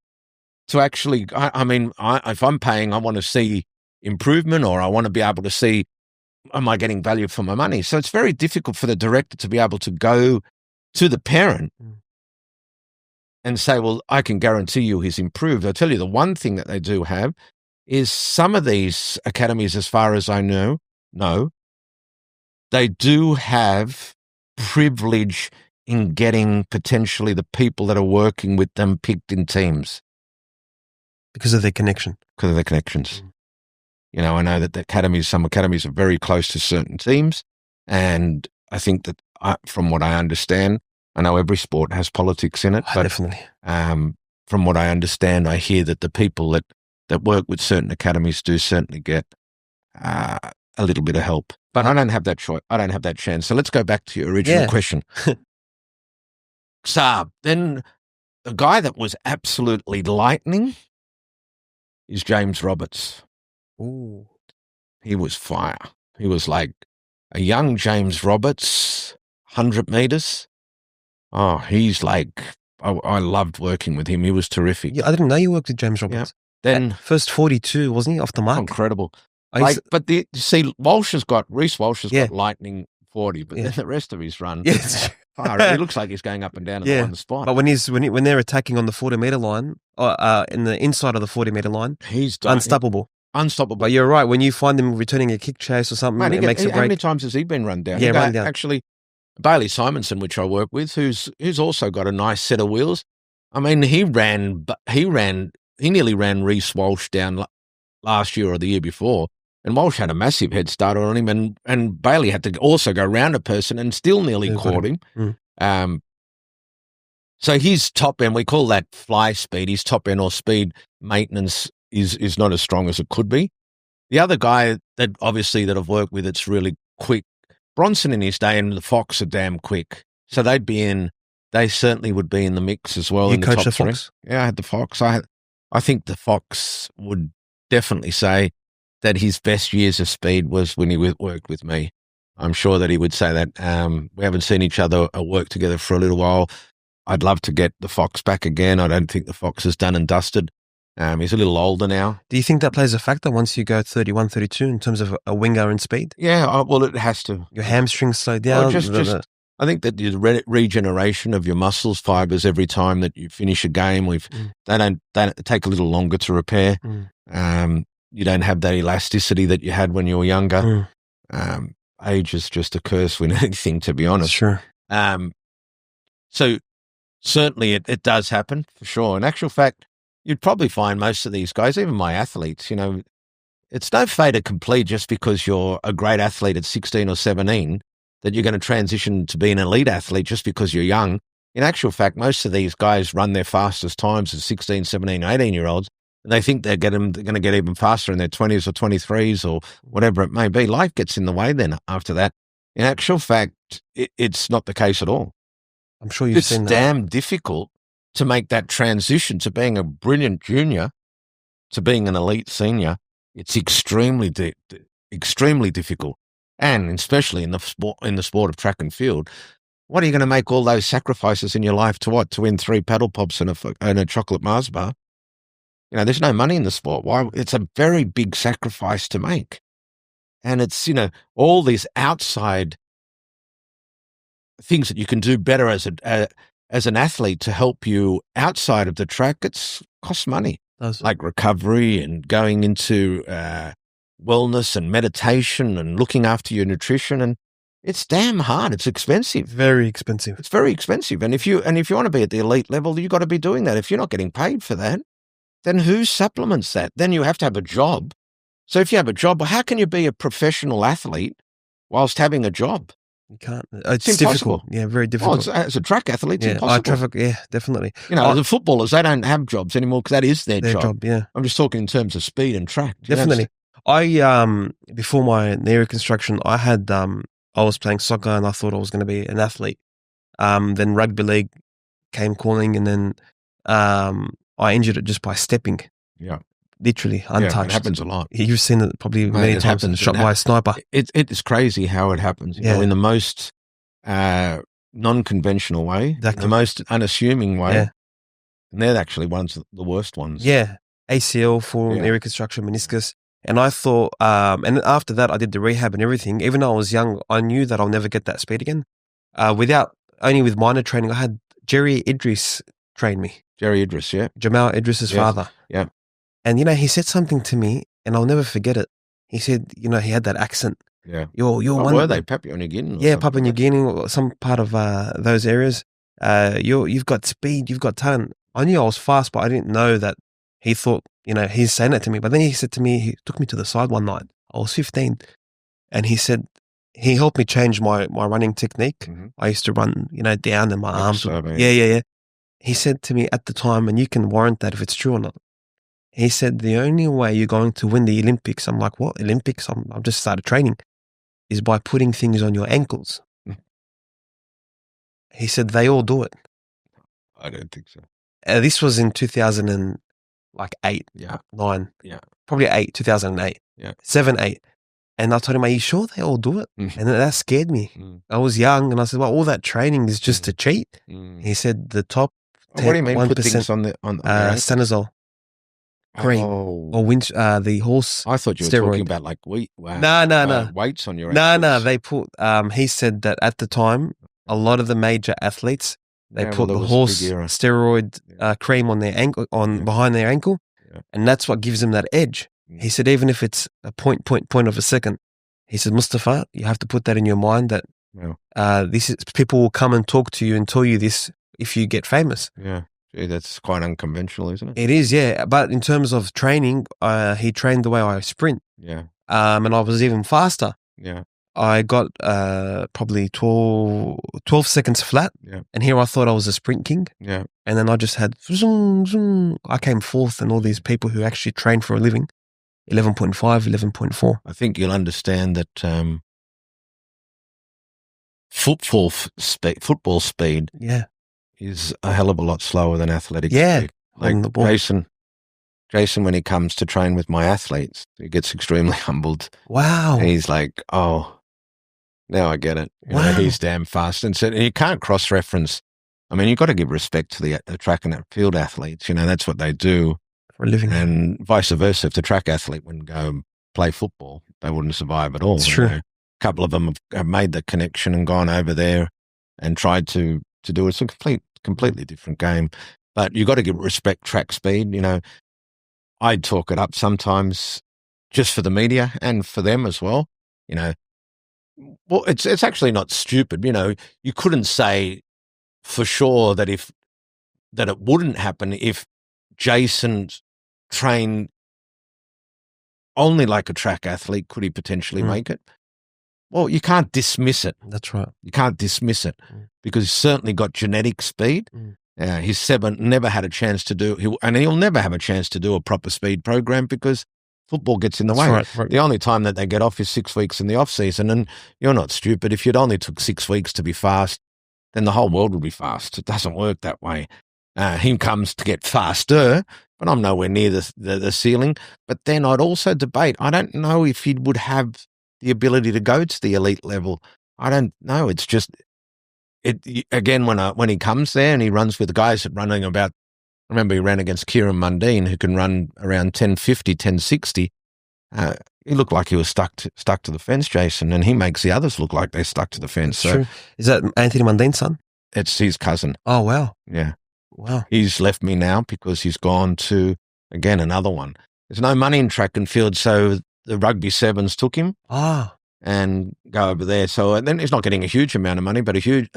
to actually, if I'm paying, I want to see improvement, or I want to be able to see, am I getting value for my money? So it's very difficult for the director to be able to go to the parent and say, well, I can guarantee you he's improved. I'll tell you, the one thing that they do have is some of these academies, as far as I know, they do have privilege in getting potentially the people that are working with them picked in teams. Because of their connection. Because of their connections. I know that some academies are very close to certain teams. And I think that from what I understand, I know every sport has politics in it. But, definitely. From what I understand, I hear that the people that work with certain academies do certainly get a little bit of help. But I don't have that choice. I don't have that chance. So let's go back to your original question. So then the guy that was absolutely lightning is James Roberts. Ooh. He was fire. He was like a young James Roberts, 100 meters. Oh, he's like, I loved working with him. He was terrific. Yeah, I didn't know you worked with James Roberts. Yeah. Then first 42, wasn't he, off the mark? Incredible. But you see, Reece Walsh has got lightning 40, but then the rest of his run, he looks like he's going up and down in the one spot. But when they're attacking on the 40-meter line, or in the inside of the 40-meter line, he's unstoppable. Unstoppable. But you're right. When you find them returning a kick chase or something, it makes a break. How many times has he been run down? Yeah, run down. Actually, Bailey Simonson, which I work with, who's also got a nice set of wheels. I mean, he nearly ran Reece Walsh down last year or the year before, and Walsh had a massive head start on him, and Bailey had to also go round a person and still nearly caught him. So his top end, we call that fly speed. His top end or speed maintenance is not as strong as it could be. The other guy that I've worked with, it's really quick. Bronson in his day and the Fox are damn quick. So they certainly would be in the mix as well. You in the coached top the three. Fox? Yeah, I had the Fox. I think the Fox would definitely say that his best years of speed was when he worked with me. I'm sure that he would say that. We haven't seen each other work together for a little while. I'd love to get the Fox back again. I don't think the Fox is done and dusted. He's a little older now. Do you think that plays a factor once you go 31, 32 in terms of a winger and speed? Yeah, well, it has to. Your hamstrings slow down. I think that the regeneration of your muscles fibers every time that you finish a game, they take a little longer to repair. You don't have that elasticity that you had when you were younger. Age is just a curse with anything, to be honest. Sure. So certainly it does happen, for sure. In actual fact, you'd probably find most of these guys, even my athletes, it's no fait accompli just because you're a great athlete at 16 or 17 that you're going to transition to be an elite athlete just because you're young. In actual fact, most of these guys run their fastest times as 16, 17, 18-year-olds, and they think they're going to get even faster in their 20s or 23s or whatever it may be. Life gets in the way then after that. In actual fact, it's not the case at all. I'm sure you've seen that. It's damn difficult to make that transition to being a brilliant junior to being an elite senior. It's extremely difficult. And especially in the sport of track and field, what are you going to make all those sacrifices in your life to what? To win 3 paddle pops and a chocolate Mars bar? There's no money in the sport. Why? It's a very big sacrifice to make. And it's, all these outside things that you can do better as as an athlete to help you outside of the track, it's costs money, like recovery and going into wellness and meditation and looking after your nutrition. And it's damn hard. It's expensive. Very expensive. It's very expensive. And if you want to be at the elite level, you've got to be doing that. If you're not getting paid for that, then who supplements that? Then you have to have a job. So if you have a job, well, how can you be a professional athlete whilst having a job? You can't. It's difficult. Yeah, very difficult. As a track athlete, it's impossible. Yeah, definitely. The footballers, they don't have jobs anymore because that is their job. Yeah. I'm just talking in terms of speed and track. Definitely. Before my knee reconstruction, I was playing soccer and I thought I was going to be an athlete. Then rugby league came calling, and then I injured it just by stepping. Yeah. Literally untouched. Yeah, it happens a lot. You've seen it probably many times. Shot by a sniper. It's crazy how it happens. You know, in the most non-conventional way, the most unassuming way. Yeah. And they're actually the worst ones. Yeah. ACL, full knee reconstruction, meniscus. And I thought, and after that, I did the rehab and everything. Even though I was young, I knew that I'll never get that speed again. Only with minor training, I had Jerry Idris train me. Jerry Idris, yeah. Jamal Idris's father. Yeah. And, he said something to me, and I'll never forget it. He said, he had that accent. Yeah. You're one. Were they Papua New Guinea? Yeah, Papua New Guinea, or some part of those areas. You've got speed, you've got talent. I knew I was fast, but I didn't know that he thought, he's saying that to me. But then he said to me, he took me to the side one night. I was 15. And he said, he helped me change my running technique. Mm-hmm. I used to run, down in my arms. Yeah. He said to me at the time, and you can warrant that if it's true or not. He said, the only way you're going to win the Olympics, I'm like, what, Olympics? I've just started training, is by putting things on your ankles. He said, they all do it. I don't think so. This was in 2008, 9. Yeah. Probably 2008. Yeah. 7, 8. And I told him, are you sure they all do it? And that scared me. I was young, and I said, well, all that training is just to cheat. He said, the top 10, what do you mean 1%, put things on Stanozol. Cream or the horse. I thought you were steroid. talking about like wheat. No. Weights on your. No. They put. He said that at the time, a lot of the major athletes put the horse steroid cream on their ankle, behind their ankle, and that's what gives them that edge. He said even if it's a point of a second, he said, Mustafa, you have to put that in your mind that people will come and talk to you and tell you this if you get famous. Yeah. Gee, that's quite unconventional, isn't it? It is, yeah. But in terms of training, he trained the way I sprint. Yeah. And I was even faster. Yeah. I got probably 12 seconds flat. Yeah. And here I thought I was a sprint king. Yeah. And then I just had zoom, zoom. I came fourth, and all these people who actually train for a living, 11.5, 11.4. I think you'll understand that football speed. Yeah. Is a hell of a lot slower than athletic speed. Like the ball. Jason, when he comes to train with my athletes, he gets extremely humbled. Wow. He's like, oh, now I get it. He's damn fast. And so you can't cross-reference. I mean, you've got to give respect to the track and field athletes. That's what they do. For a living. And vice versa. If the track athlete wouldn't go and play football, they wouldn't survive at all. It's true. A couple of them have made the connection and gone over there and tried to do it. It's a completely different game. But you've got to give respect track speed. I'd talk it up sometimes just for the media and for them as well. Well, it's actually not stupid. You couldn't say for sure that it wouldn't happen if Jason trained only like a track athlete. Could he potentially make it? Well, you can't dismiss it. That's right. You can't dismiss it because he's certainly got genetic speed. He's never had a chance to do, and he'll never have a chance to do a proper speed program because football gets in the way. Right. The only time that they get off is 6 weeks in the off season, and you're not stupid. If you'd only took 6 weeks to be fast, then the whole world would be fast. It doesn't work that way. He comes to get faster, but I'm nowhere near the ceiling. But then I'd also debate. I don't know if he would have the ability to go to the elite level. I don't know. It's just again when he comes there and he runs with the guys that running about. I remember he ran against Kieran Mundine, who can run around 10:50, 10:60. He looked like he was stuck to the fence, Jason, and he makes the others look like they're stuck to the fence. True. Is that Anthony Mundine's son? It's his cousin. Oh, wow. Yeah. Wow. He's left me now because he's gone to, again, another one. There's no money in track and field, so the rugby sevens took him and go over there. So and then he's not getting a huge amount of money, but a huge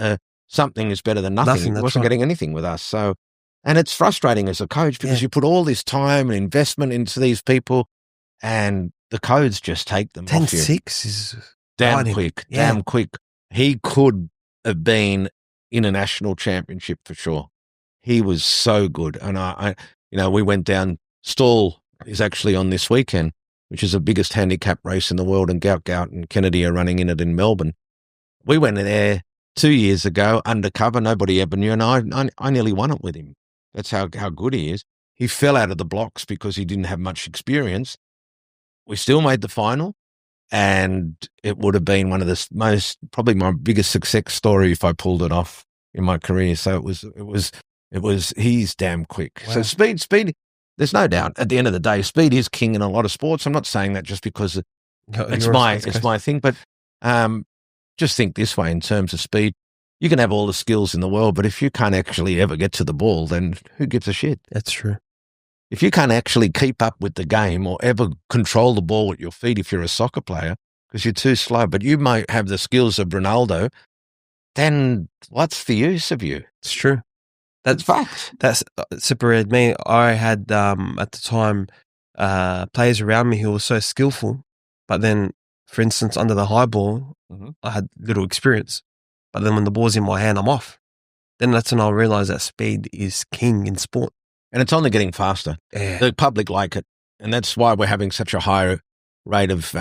something is better than nothing. He wasn't getting anything with us. So, and it's frustrating as a coach because you put all this time and investment into these people, and the codes just take them off you. 10-6 is damn quick. He could have been in a national championship for sure. He was so good, and I we went down. Stall is actually on this weekend, which is the biggest handicap race in the world, and Gout and Kennedy are running in it in Melbourne. We went in there 2 years ago, undercover, nobody ever knew, and I nearly won it with him. That's how good he is. He fell out of the blocks because he didn't have much experience. We still made the final, and it would have been one of the probably my biggest success story if I pulled it off in my career. So it was he's damn quick. Wow. So speed. There's no doubt. At the end of the day, speed is king in a lot of sports. I'm not saying that just because it's my thing, but just think this way in terms of speed. You can have all the skills in the world, but if you can't actually ever get to the ball, then who gives a shit? That's true. If you can't actually keep up with the game or ever control the ball with your feet if you're a soccer player because you're too slow, but you might have the skills of Ronaldo, then what's the use of you? It's true. That's fact. That's separated me. I had, at the time, players around me who were so skillful, but then, for instance, under the high ball, I had little experience. But then when the ball's in my hand, I'm off. Then that's when I realised that speed is king in sport. And it's only getting faster. Yeah. The public like it. And that's why we're having such a high rate of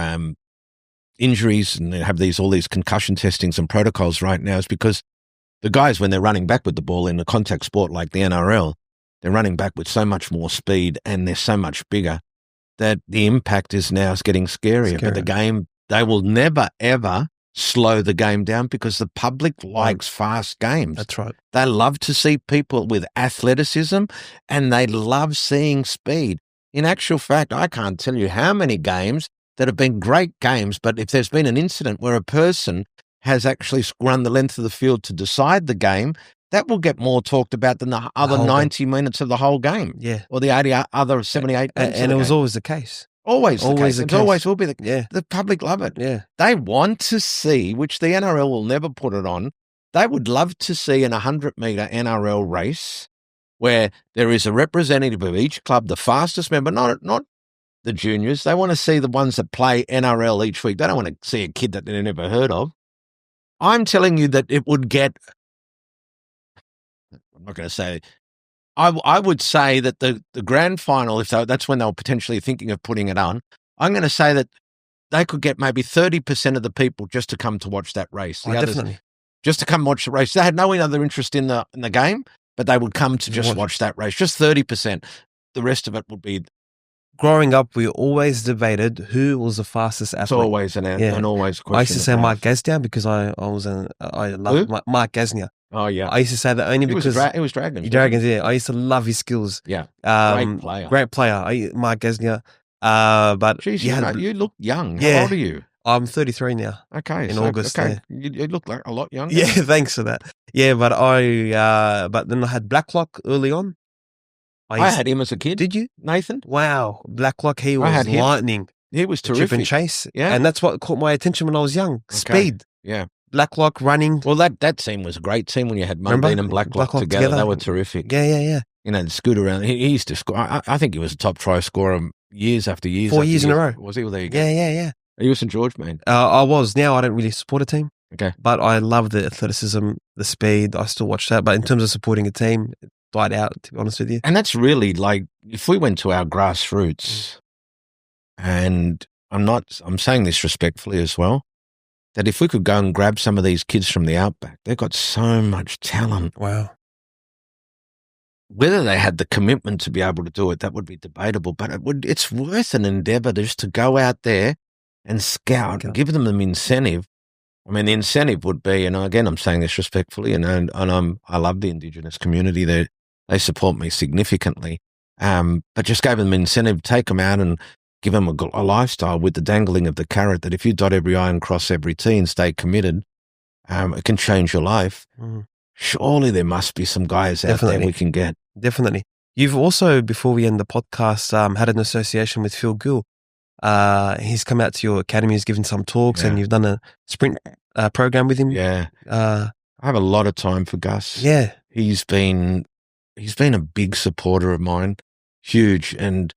injuries and have all these concussion testings and protocols right now is because the guys, when they're running back with the ball in a contact sport like the NRL, they're running back with so much more speed and they're so much bigger that the impact is now getting scarier. But the game, they will never, ever slow the game down because the public likes fast games. That's right. They love to see people with athleticism and they love seeing speed. In actual fact, I can't tell you how many games that have been great games, but if there's been an incident where a person has actually run the length of the field to decide the game, that will get more talked about than the other 90 minutes of the whole game. Yeah. Or the other 78 minutes. And it was always the case. Always the case. It always will be. The public love it. Yeah. They want to see, which the NRL will never put it on, they would love to see an 100-metre NRL race where there is a representative of each club, the fastest member, not the juniors. They want to see the ones that play NRL each week. They don't want to see a kid that they've never heard of. I'm telling you that it would get, I'm not going to say, I would say that the grand final, that's when they were potentially thinking of putting it on, I'm going to say that they could get maybe 30% of the people just to come to watch that race. Definitely. Just to come watch the race. They had no other interest in the game, but they would come to just watch that race. Just 30%. The rest of it would be. Growing up, we always debated who was the fastest athlete. It's always an always question. I used to say Mark Gasnier because I loved Mark Gasnier. Oh yeah, I used to say that only because it was Dragons. Dragons, yeah. I used to love his skills. Yeah, great player. Mark Gasnier. But jeez, you look young. How old are you? I'm 33 now. Okay, in August. Okay, you look like a lot younger. Yeah, thanks for that. Yeah, but but then I had Blacklock early on. I had him as a kid. Did you, Nathan? Wow, Blacklock. He was lightning. He was terrific. Chip and chase. Yeah, and that's what caught my attention when I was young. Speed. Yeah. Blacklock running. Well, that team was a great team when you had Mundine and Blacklock together. They were terrific. Yeah. You know, scoot around. He used to score. I think he was a top try scorer years after years. 4 years in a row. Was he? Well, there you go. Yeah. Are you a St. George man? I was. Now I don't really support a team. Okay. But I love the athleticism, the speed. I still watch that. But in terms of supporting a team, it died out, to be honest with you. And that's really like, if we went to our grassroots, and I'm saying this respectfully as well, that if we could go and grab some of these kids from the outback, they've got so much talent. Wow. Whether they had the commitment to be able to do it, that would be debatable, but it's worth an endeavour just to go out there and scout and give them an incentive. I mean, the incentive would be, and again, I'm saying this respectfully, and I love the Indigenous community. They support me significantly, but just gave them an incentive, take them out and give them a lifestyle with the dangling of the carrot that if you dot every I and cross every T and stay committed, it can change your life. surely there must be some guys out there we can get. Definitely. You've also, before we end the podcast, had an association with Phil Gill. He's come out to your academies, given some talks, and you've done a sprint program with him. Yeah. I have a lot of time for Gus. Yeah. He's been a big supporter of mine, huge, and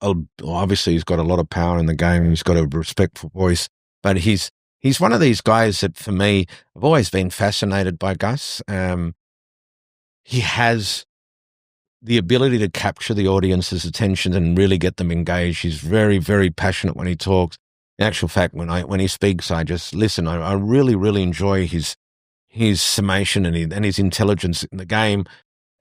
obviously he's got a lot of power in the game. He's got a respectful voice, but he's one of these guys that, for me, I've always been fascinated by Gus. He has the ability to capture the audience's attention and really get them engaged. He's very, very passionate when he talks. In actual fact, when he speaks, I just listen. I really, really enjoy his summation and his intelligence in the game,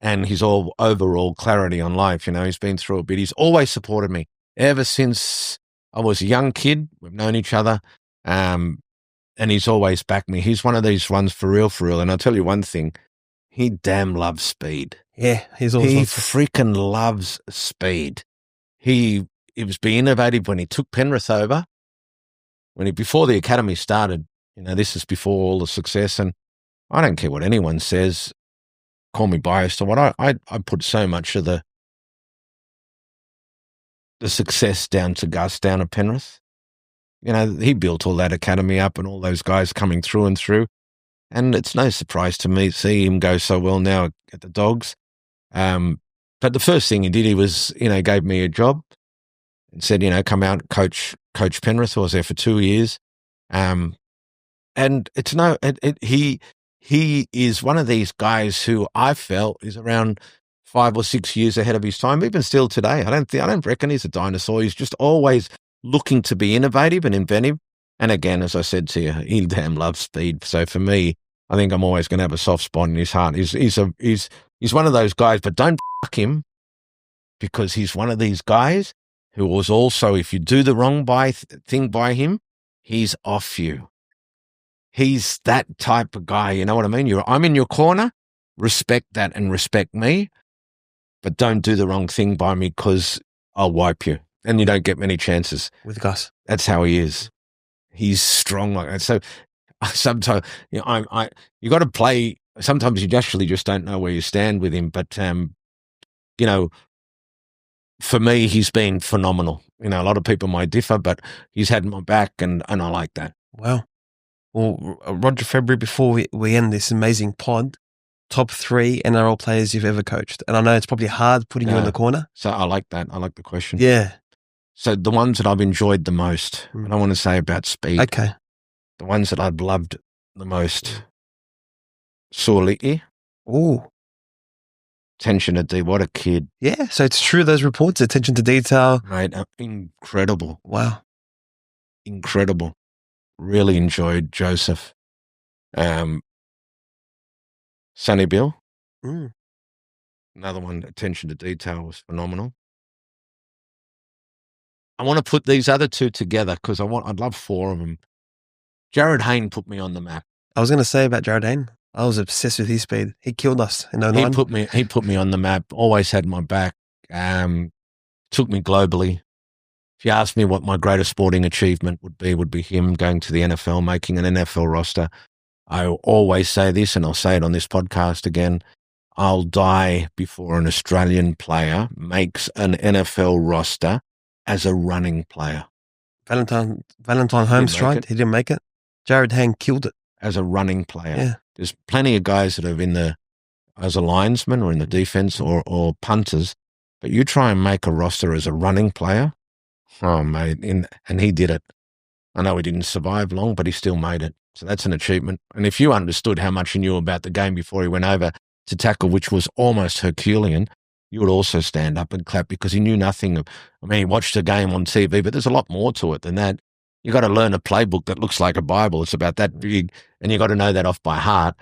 and his overall clarity on life. He's been through a bit. He's always supported me ever since I was a young kid. We've known each other, and he's always backed me. He's one of these ones for real. And I'll tell you one thing: he damn loves speed. Yeah, he freaking loves speed. He was being innovative when he took Penrith over. Before the academy started, this is before all the success, and I don't care what anyone says. Call me biased or what. I put so much of the success down to Gus, down at Penrith. He built all that academy up and all those guys coming through and through. And it's no surprise to me to see him go so well now at the Dogs. But the first thing he did, he was, gave me a job and said, come out, coach Penrith. I was there for 2 years. And he is one of these guys who I felt is around 5 or 6 years ahead of his time, even still today. I don't reckon he's a dinosaur. He's just always looking to be innovative and inventive. And again, as I said to you, he damn loves speed. So for me, I think I'm always going to have a soft spot in his heart. He's one of those guys, but don't fuck him, because he's one of these guys who was also, if you do the wrong thing by him, he's off you. He's that type of guy. You know what I mean? I'm in your corner. Respect that and respect me, but don't do the wrong thing by me, because I'll wipe you, and you don't get many chances. With Gus, that's how he is. He's strong like that. So sometimes you got to play. Sometimes you actually just don't know where you stand with him. But for me, he's been phenomenal. A lot of people might differ, but he's had my back, and I like that. Wow. Well, Roger Fabri, before we end this amazing pod, top 3 NRL players you've ever coached. And I know it's probably hard putting you in the corner. So I like that. I like the question. Yeah. So the ones that I've enjoyed the most, I don't want to say about speed. Okay. The ones that I've loved the most, Suoliti. Ooh. Attention to detail. What a kid. Yeah. So it's true, those reports, attention to detail. Mate, incredible. Wow. Incredible. Really enjoyed Joseph. Sonny Bill. Another one, attention to detail, was phenomenal. I want to put these other 2 together because I'd love 4 of them. Jared Hayne put me on the map. I was going to say about Jared Hayne. I was obsessed with his speed. He killed us in 09. He put me on the map. Always had my back. Took me globally. If you ask me what my greatest sporting achievement would be him going to the NFL, making an NFL roster. I always say this, and I'll say it on this podcast again. I'll die before an Australian player makes an NFL roster as a running player. Valentine Holmes tried. He didn't make it. Jared Hayne killed it. As a running player. Yeah. There's plenty of guys that are as a linesman or in the defense or punters, but you try and make a roster as a running player, oh, mate, and he did it. I know he didn't survive long, but he still made it. So that's an achievement. And if you understood how much he knew about the game before he went over to tackle, which was almost Herculean, you would also stand up and clap, because he knew nothing. He watched the game on TV, but there's a lot more to it than that. You got to learn a playbook that looks like a Bible. It's about that big, and you got to know that off by heart.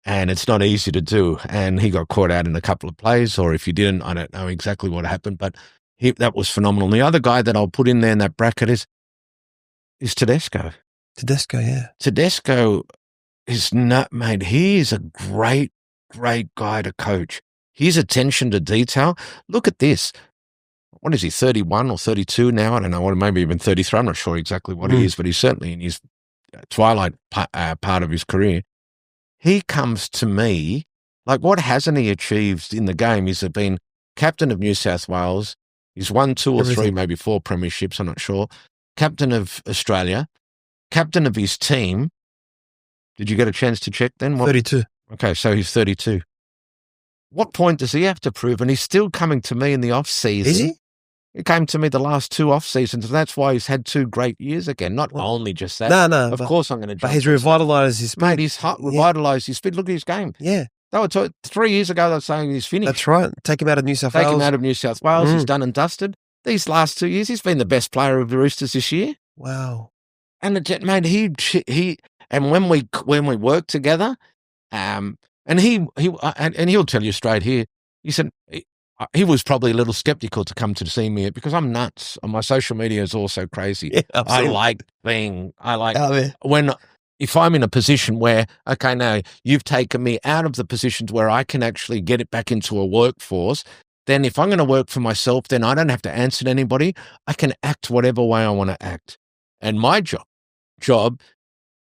And it's not easy to do. And he got caught out in a couple of plays, or if he didn't, I don't know exactly what happened, but that was phenomenal. And the other guy that I'll put in there in that bracket is Tedesco. Tedesco, yeah. Tedesco is not, mate. He is a great, great guy to coach. His attention to detail. Look at this. What is he, 31 or 32 now? I don't know, or maybe even 33. I'm not sure exactly what he is, but he's certainly in his twilight part of his career. he comes to me, like, what hasn't he achieved in the game? He's been captain of New South Wales. He's won 2 or 3, maybe 4 premierships, I'm not sure. Captain of Australia, captain of his team. Did you get a chance to check then? 32. Okay, so he's 32. What point does he have to prove? And he's still coming to me in the off-season. Is he? He came to me the last 2 off-seasons, and that's why he's had 2 great years again. Not only just that. No. Of course I'm going to jump. But he's revitalised his speed. Mate, he's revitalised his speed. Look at his game. Yeah. They were 3 years ago, they were saying he's finished. That's right. Take him out of New South Wales. Take him out of New South Wales. He's done and dusted. These last 2 years, he's been the best player of the Roosters this year. Wow. And mate, he and when we work together, and he'll tell you straight here. He said he was probably a little skeptical to come to see me because I'm nuts. And my social media is also crazy. Yeah, If I'm in a position where, okay, now you've taken me out of the positions where I can actually get it back into a workforce, then if I'm going to work for myself, then I don't have to answer to anybody. I can act whatever way I want to act. And my job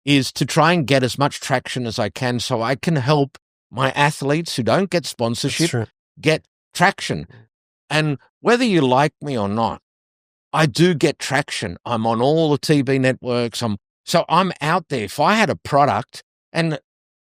is to try and get as much traction as I can so I can help my athletes who don't get sponsorship get traction. And whether you like me or not, I do get traction. I'm on all the TV networks. So I'm out there. If I had a product and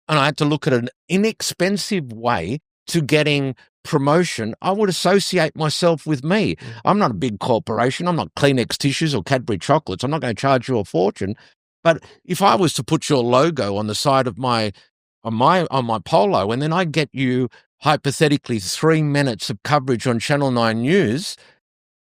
I had to look at an inexpensive way to getting promotion, I would associate myself with me. I'm not a big corporation. I'm not Kleenex tissues or Cadbury chocolates. I'm not going to charge you a fortune. But if I was to put your logo on the side of my polo, and then I get you hypothetically 3 minutes of coverage on Channel 9 News,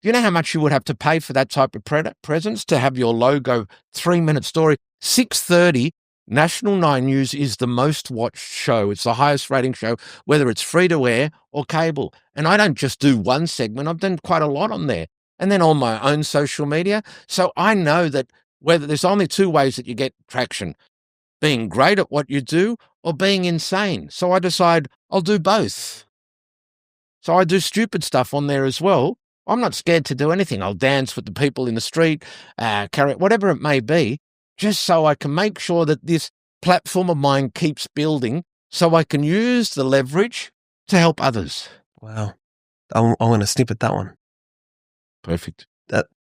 you know how much you would have to pay for that type of presence to have your logo 3-minute story? 6:30, National 9 News is the most watched show. It's the highest rating show, whether it's free to air or cable. And I don't just do one segment. I've done quite a lot on there. And then on my own social media. So I know that whether there's only 2 ways that you get traction, being great at what you do or being insane. So I decide I'll do both. So I do stupid stuff on there as well. I'm not scared to do anything. I'll dance with the people in the street, carry whatever it may be, just so I can make sure that this platform of mine keeps building so I can use the leverage to help others. Wow. I'm going to snip at that one. Perfect.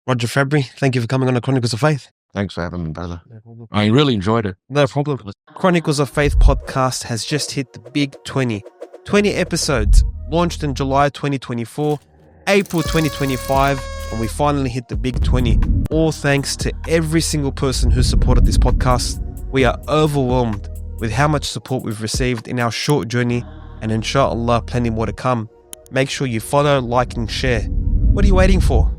Roger Fabri, thank you for coming on the Chronicles of Faith. Thanks for having me, brother. No problem. I really enjoyed it. No problem. Chronicles of Faith podcast has just hit the big 20. 20 episodes, launched in July 2024, April 2025, and we finally hit the big 20. All thanks to every single person who supported this podcast. We are overwhelmed with how much support we've received in our short journey, and inshallah, plenty more to come. Make sure you follow, like, and share. What are you waiting for?